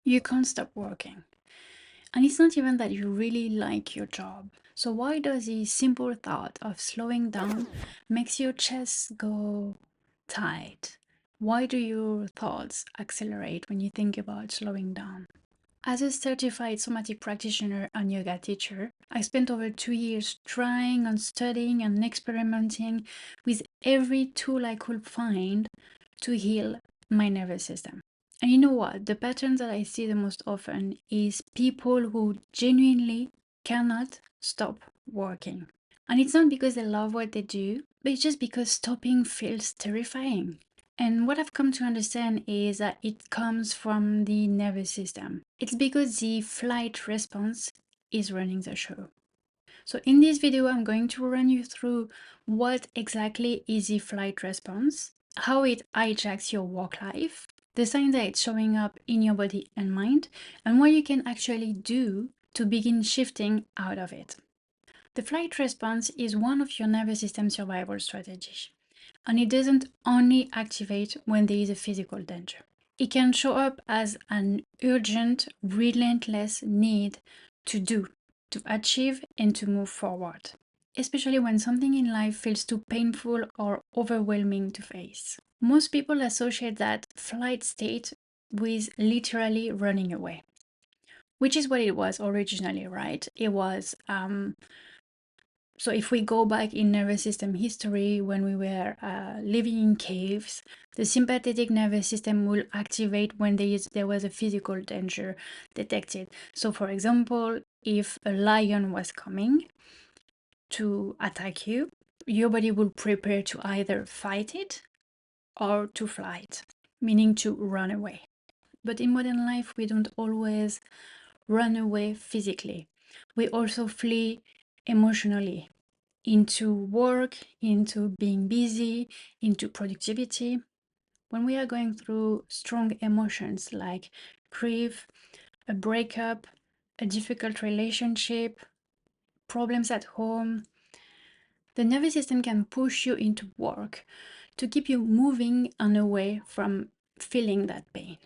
You can't stop working. And it's not even that you really like your job. So why does the simple thought of slowing down makes your chest go tight? Why do your thoughts accelerate when you think about slowing down? As a certified somatic practitioner and yoga teacher, I spent over 2 years trying and studying and experimenting with every tool I could find to heal my nervous system. And you know what? The pattern that I see the most often is people who genuinely cannot stop working. And it's not because they love what they do, but it's just because stopping feels terrifying. And what I've come to understand is that it comes from the nervous system. It's because the flight response is running the show. So in this video, I'm going to run you through what exactly is the flight response, how it hijacks your work life, the signs that it's showing up in your body and mind, and what you can actually do to begin shifting out of it. The flight response is one of your nervous system survival strategies, and it doesn't only activate when there is a physical danger. It can show up as an urgent, relentless need to do, to achieve, and to move forward, especially when something in life feels too painful or overwhelming to face. Most people associate that flight state with literally running away, which is what it was originally, right? It was so if we go back in nervous system history, when we were living in caves, the sympathetic nervous system will activate when there was a physical danger detected. So for example, if a lion was coming to attack you, your body will prepare to either fight it or to flight, meaning to run away. But in modern life, we don't always run away physically. We also flee emotionally into work, into being busy, into productivity. When we are going through strong emotions like grief, a breakup, a difficult relationship, problems at home, the nervous system can push you into work to keep you moving and away from feeling that pain.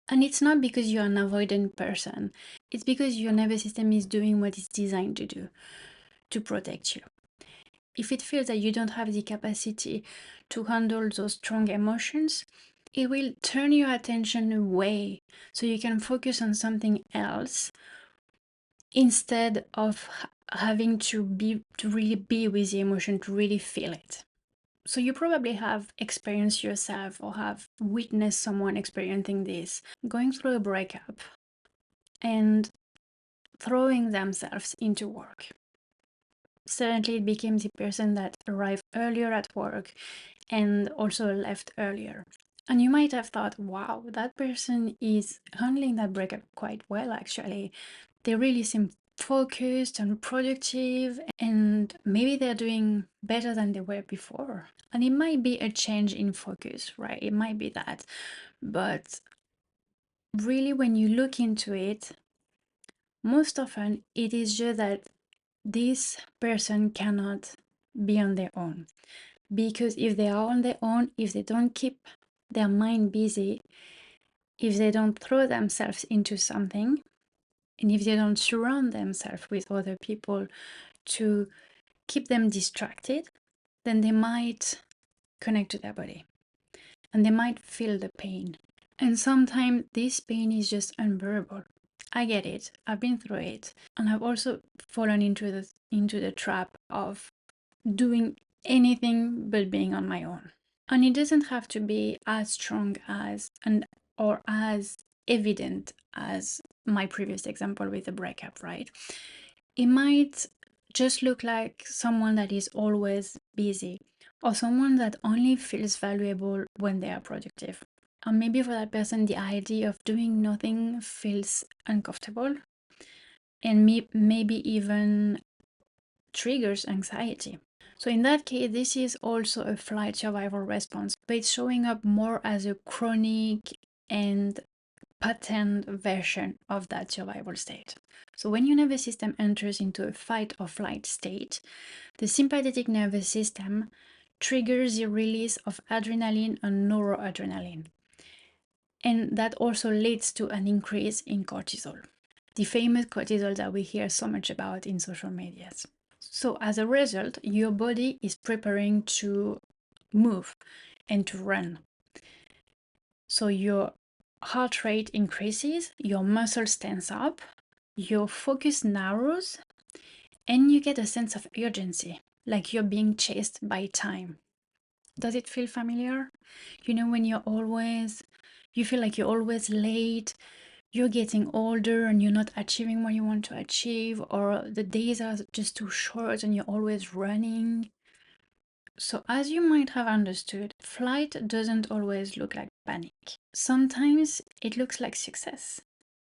And it's not because you're an avoidant person, it's because your nervous system is doing what it's designed to do, to protect you. If it feels that you don't have the capacity to handle those strong emotions, it will turn your attention away so you can focus on something else instead of having to really be with the emotion, to really feel it. So you probably have experienced yourself or have witnessed someone experiencing this, going through a breakup and throwing themselves into work. Suddenly it became the person that arrived earlier at work and also left earlier. And you might have thought, wow, that person is handling that breakup quite well, actually. They really seem focused and productive, and maybe they're doing better than they were before. And it might be a change in focus, right? It might be that. But really, when you look into it, most often it is just that this person cannot be on their own. Because if they are on their own, if they don't keep their mind busy, if they don't throw themselves into something, and if they don't surround themselves with other people to keep them distracted, then they might connect to their body and they might feel the pain. And sometimes this pain is just unbearable. I get it. I've been through it. And I've also fallen into the trap of doing anything but being on my own. And it doesn't have to be as strong as and or as evident as my previous example with the breakup, right? It might just look like someone that is always busy or someone that only feels valuable when they are productive. And maybe for that person, the idea of doing nothing feels uncomfortable and maybe even triggers anxiety. So in that case, this is also a flight survival response, but it's showing up more as a chronic and patterned version of that survival state. So when your nervous system enters into a fight or flight state, the sympathetic nervous system triggers the release of adrenaline and noradrenaline. And that also leads to an increase in cortisol, the famous cortisol that we hear so much about in social medias. So as a result, your body is preparing to move and to run. So your heart rate increases, your muscles tense up, your focus narrows, and you get a sense of urgency, like you're being chased by time. Does it feel familiar? You know, when you feel like you're always late, you're getting older and you're not achieving what you want to achieve, or the days are just too short and you're always running. So, as you might have understood, flight doesn't always look like panic. Sometimes it looks like success.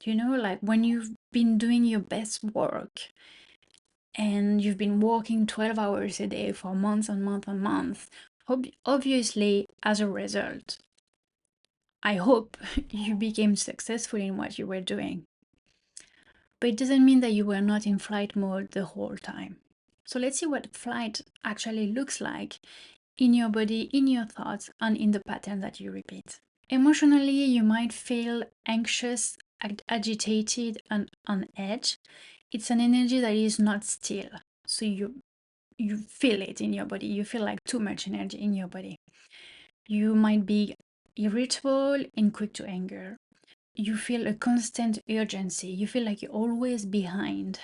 You know, like when you've been doing your best work and you've been working 12 hours a day for months and months and months. Obviously, as a result, I hope you became successful in what you were doing. But it doesn't mean that you were not in flight mode the whole time. So let's see what flight actually looks like in your body, in your thoughts, and in the pattern that you repeat. Emotionally, you might feel anxious, agitated, and on edge. It's an energy that is not still. So you feel it in your body. You feel like too much energy in your body. You might be irritable and quick to anger. You feel a constant urgency. You feel like you're always behind.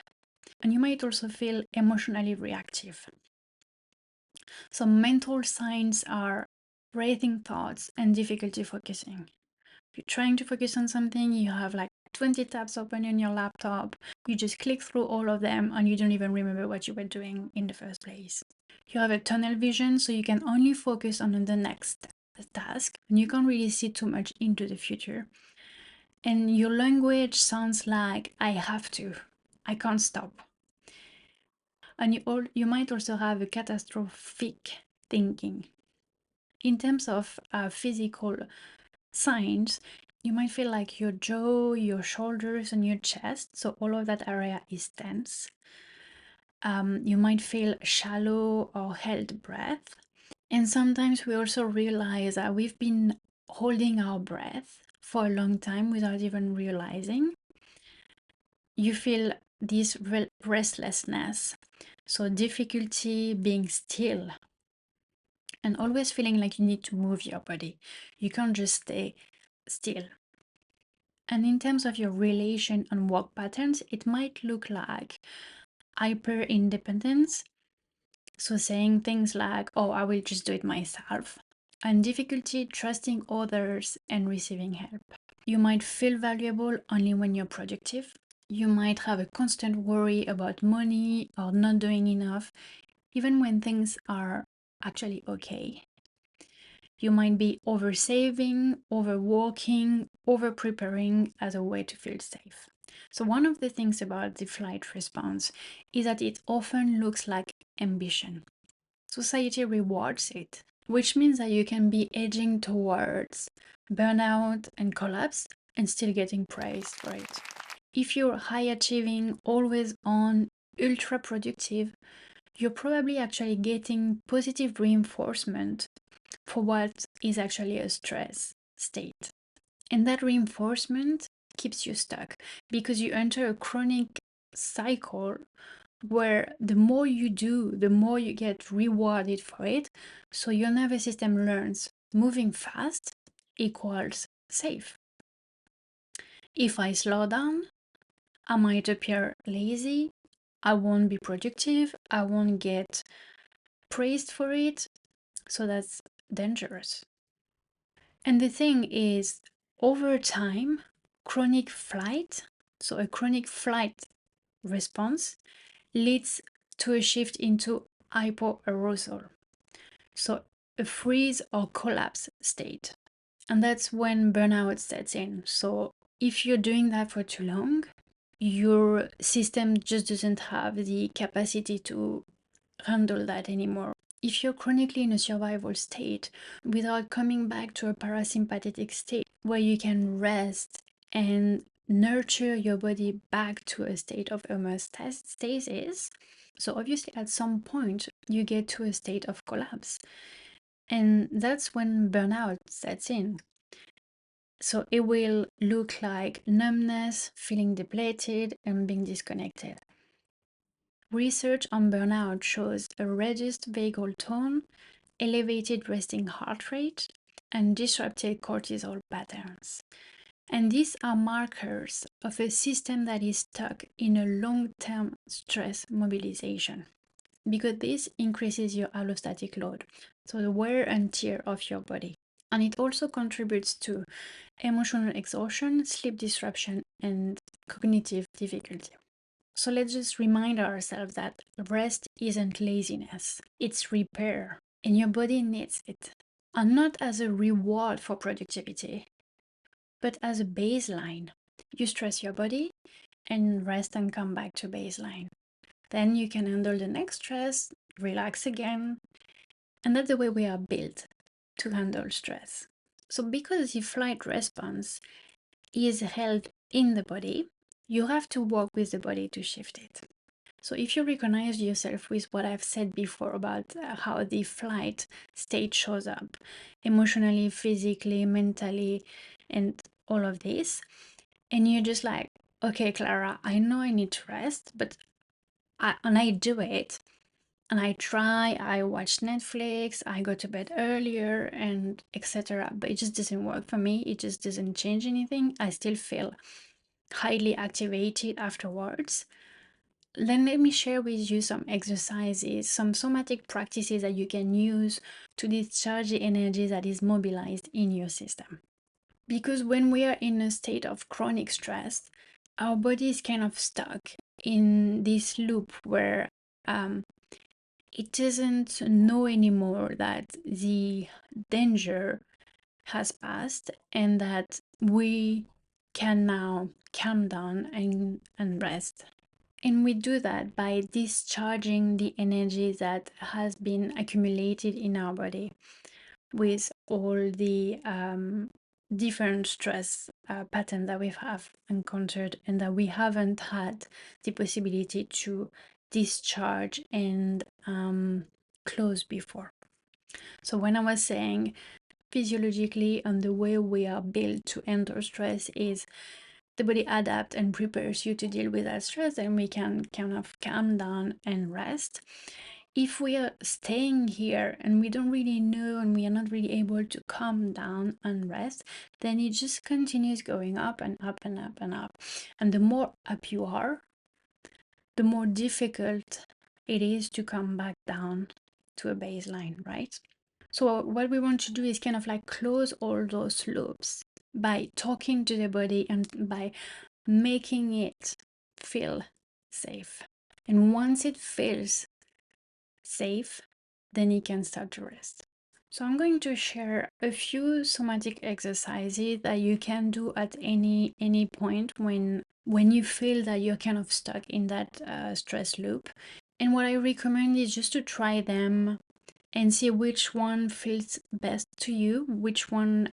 And you might also feel emotionally reactive. Some mental signs are racing thoughts and difficulty focusing. You're trying to focus on something, you have like 20 tabs open on your laptop, you just click through all of them and you don't even remember what you were doing in the first place. You have a tunnel vision, so you can only focus on the next task and you can't really see too much into the future. And your language sounds like I have to, I can't stop. And you might also have a catastrophic thinking. In terms of physical signs, you might feel like your jaw, your shoulders, and your chest, so all of that area is tense. You might feel shallow or held breath. And sometimes we also realize that we've been holding our breath for a long time without even realizing. You feel this restlessness, so difficulty being still, and always feeling like you need to move your body. You can't just stay still. And in terms of your relation and work patterns, it might look like hyper independence. So saying things like, oh, I will just do it myself, and difficulty trusting others and receiving help. You might feel valuable only when you're productive. You might have a constant worry about money or not doing enough, even when things are actually okay. You might be oversaving, overworking, over preparing as a way to feel safe. So, one of the things about the flight response is that it often looks like ambition. Society rewards it, which means that you can be edging towards burnout and collapse and still getting praised for it. If you're high achieving, always on, ultra productive, you're probably actually getting positive reinforcement for what is actually a stress state. And that reinforcement keeps you stuck because you enter a chronic cycle where the more you do, the more you get rewarded for it. So your nervous system learns moving fast equals safe. If I slow down, I might appear lazy, I won't be productive, I won't get praised for it. So that's dangerous. And the thing is, over time, chronic flight, so a chronic flight response, leads to a shift into hypoarousal, so a freeze or collapse state. And that's when burnout sets in. So if you're doing that for too long, your system just doesn't have the capacity to handle that anymore. If you're chronically in a survival state without coming back to a parasympathetic state where you can rest and nurture your body back to a state of homeostasis, so obviously at some point you get to a state of collapse. And that's when burnout sets in. So it will look like numbness, feeling depleted, and being disconnected. Research on burnout shows a reduced vagal tone, elevated resting heart rate, and disrupted cortisol patterns. And these are markers of a system that is stuck in a long-term stress mobilization, because this increases your allostatic load, so the wear and tear of your body. And it also contributes to emotional exhaustion, sleep disruption, and cognitive difficulty. So let's just remind ourselves that rest isn't laziness, it's repair, and your body needs it. And not as a reward for productivity, but as a baseline. You stress your body and rest and come back to baseline. Then you can handle the next stress, relax again. And that's the way we are built to handle stress. So, because the flight response is held in the body, you have to work with the body to shift it. So, if you recognize yourself with what I've said before about how the flight state shows up emotionally, physically, mentally, and all of this, and you're just like, okay, Clara, I know I need to rest, but I do it, and I try, I watch Netflix, I go to bed earlier, and etc. But it just doesn't work for me. It just doesn't change anything. I still feel highly activated afterwards. Then let me share with you some exercises, some somatic practices that you can use to discharge the energy that is mobilized in your system. Because when we are in a state of chronic stress, our body is kind of stuck in this loop where it doesn't know anymore that the danger has passed and that we can now calm down and rest. And we do that by discharging the energy that has been accumulated in our body with all the different stress patterns that we have encountered and that we haven't had the possibility to discharge and close before. So when I was saying physiologically and the way we are built to enter stress is the body adapt and prepares you to deal with that stress, and we can kind of calm down and rest. If we are staying here and we don't really know and we are not really able to calm down and rest, then it just continues going up and up and up and up. And the more up you are, the more difficult it is to come back down to a baseline, right? So what we want to do is kind of like close all those loops by talking to the body and by making it feel safe. And once it feels safe, then you can start to rest. So I'm going to share a few somatic exercises that you can do at any point when you feel that you're kind of stuck in that stress loop. And what I recommend is just to try them and see which one feels best to you, which one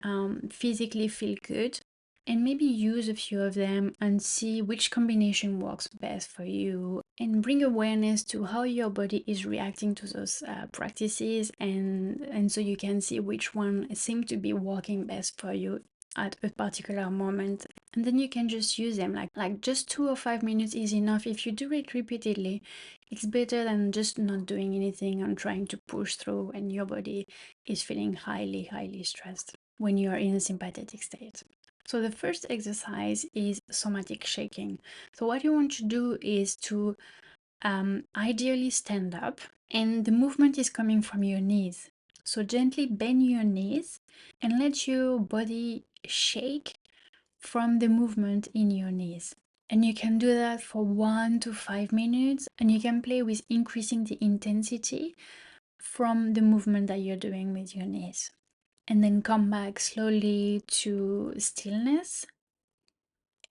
physically feel good, and maybe use a few of them and see which combination works best for you, and bring awareness to how your body is reacting to those practices, and so you can see which one seems to be working best for you at a particular moment, and then you can just use them. Like just 2 or 5 minutes is enough. If you do it repeatedly, it's better than just not doing anything and trying to push through and your body is feeling highly stressed when you are in a sympathetic state. So the first exercise is somatic shaking. So what you want to do is to ideally stand up, and the movement is coming from your knees. So gently bend your knees and let your body shake from the movement in your knees. And you can do that for 1 to 5 minutes, and you can play with increasing the intensity from the movement that you're doing with your knees. And then come back slowly to stillness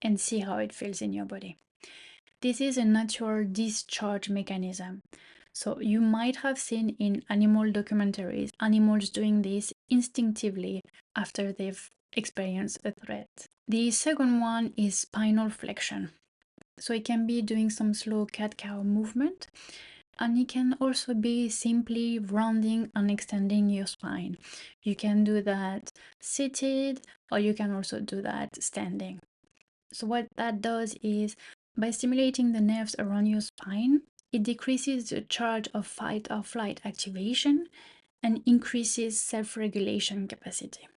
and see how it feels in your body. This is a natural discharge mechanism. So you might have seen in animal documentaries animals doing this instinctively after they've experienced a threat. The second one is spinal flexion. So it can be doing some slow cat-cow movement, And it can also be simply rounding and extending your spine. You can do that seated, or you can also do that standing. So what that does is, by stimulating the nerves around your spine, it decreases the charge of fight or flight activation and increases self-regulation capacity.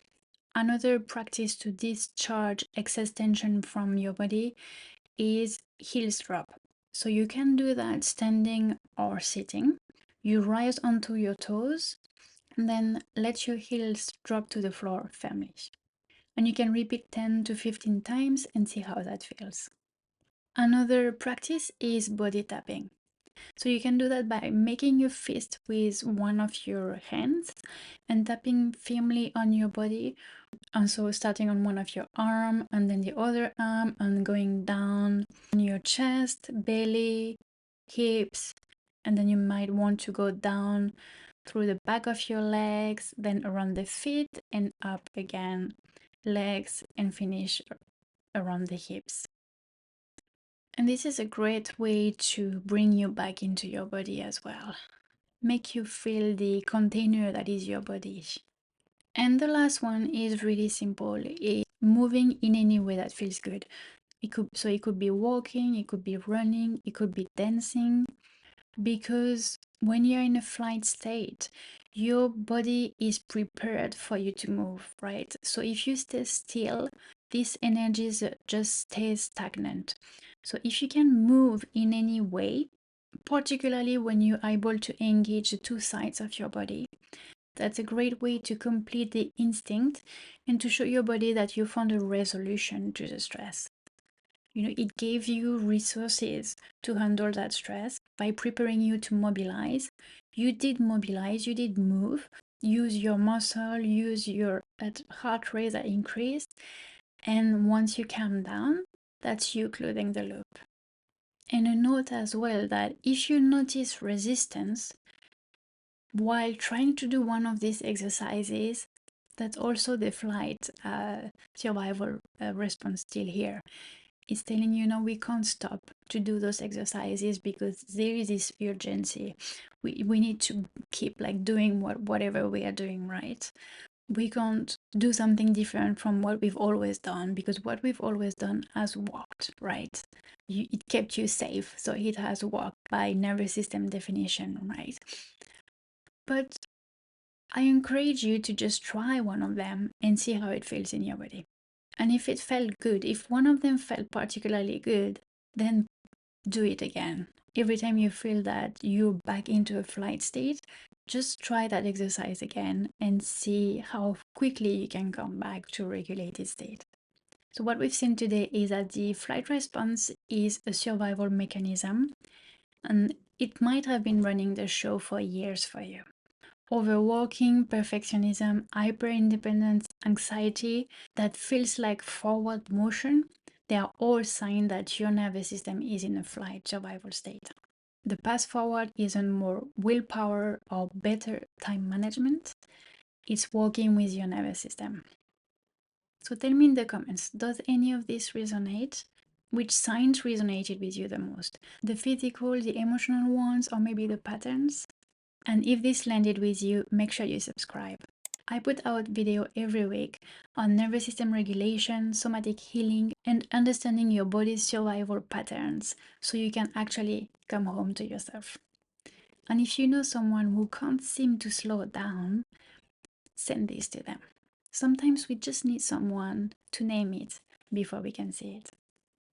Another practice to discharge excess tension from your body is heels drop. So you can do that standing or sitting. You rise onto your toes and then let your heels drop to the floor firmly. And you can repeat 10 to 15 times and see how that feels. Another practice is body tapping. So you can do that by making your fist with one of your hands and tapping firmly on your body. And so starting on one of your arm and then the other arm and going down on your chest, belly, hips, and then you might want to go down through the back of your legs, then around the feet and up again, legs, and finish around the hips. And this is a great way to bring you back into your body as well. Make you feel the container that is your body. And the last one is really simple. It's moving in any way that feels good. It could be walking, it could be running, it could be dancing, because when you're in a flight state, your body is prepared for you to move, right? So if you stay still, this energy just stays stagnant. So if you can move in any way, particularly when you're able to engage the two sides of your body, that's a great way to complete the instinct and to show your body that you found a resolution to the stress. It gave you resources to handle that stress by preparing you to mobilize. You did mobilize, you did move, use your muscle, use your heart rate that increased. And once you calm down, that's you closing the loop. And a note as well that if you notice resistance while trying to do one of these exercises, that's also the flight survival response still here. It's telling you, no, we can't stop to do those exercises because there is this urgency. We need to keep like doing whatever we are doing, right? We can't do something different from what we've always done, because what we've always done has worked, right? It kept you safe, so it has worked by nervous system definition, right? But I encourage you to just try one of them and see how it feels in your body. And if it felt good, if one of them felt particularly good, then do it again. Every time you feel that you're back into a flight state, just try that exercise again and see how quickly you can come back to a regulated state. So what we've seen today is that the flight response is a survival mechanism, and it might have been running the show for years for you. Overworking, perfectionism, hyper-independence, anxiety that feels like forward motion, they are all signs that your nervous system is in a flight survival state. The path forward isn't more willpower or better time management, it's working with your nervous system. So tell me in the comments, does any of this resonate? Which signs resonated with you the most? The physical, the emotional ones, or maybe the patterns? And if this landed with you, make sure you subscribe. I put out video every week on nervous system regulation, somatic healing, and understanding your body's survival patterns so you can actually come home to yourself. And if you know someone who can't seem to slow down, send this to them. Sometimes we just need someone to name it before we can see it.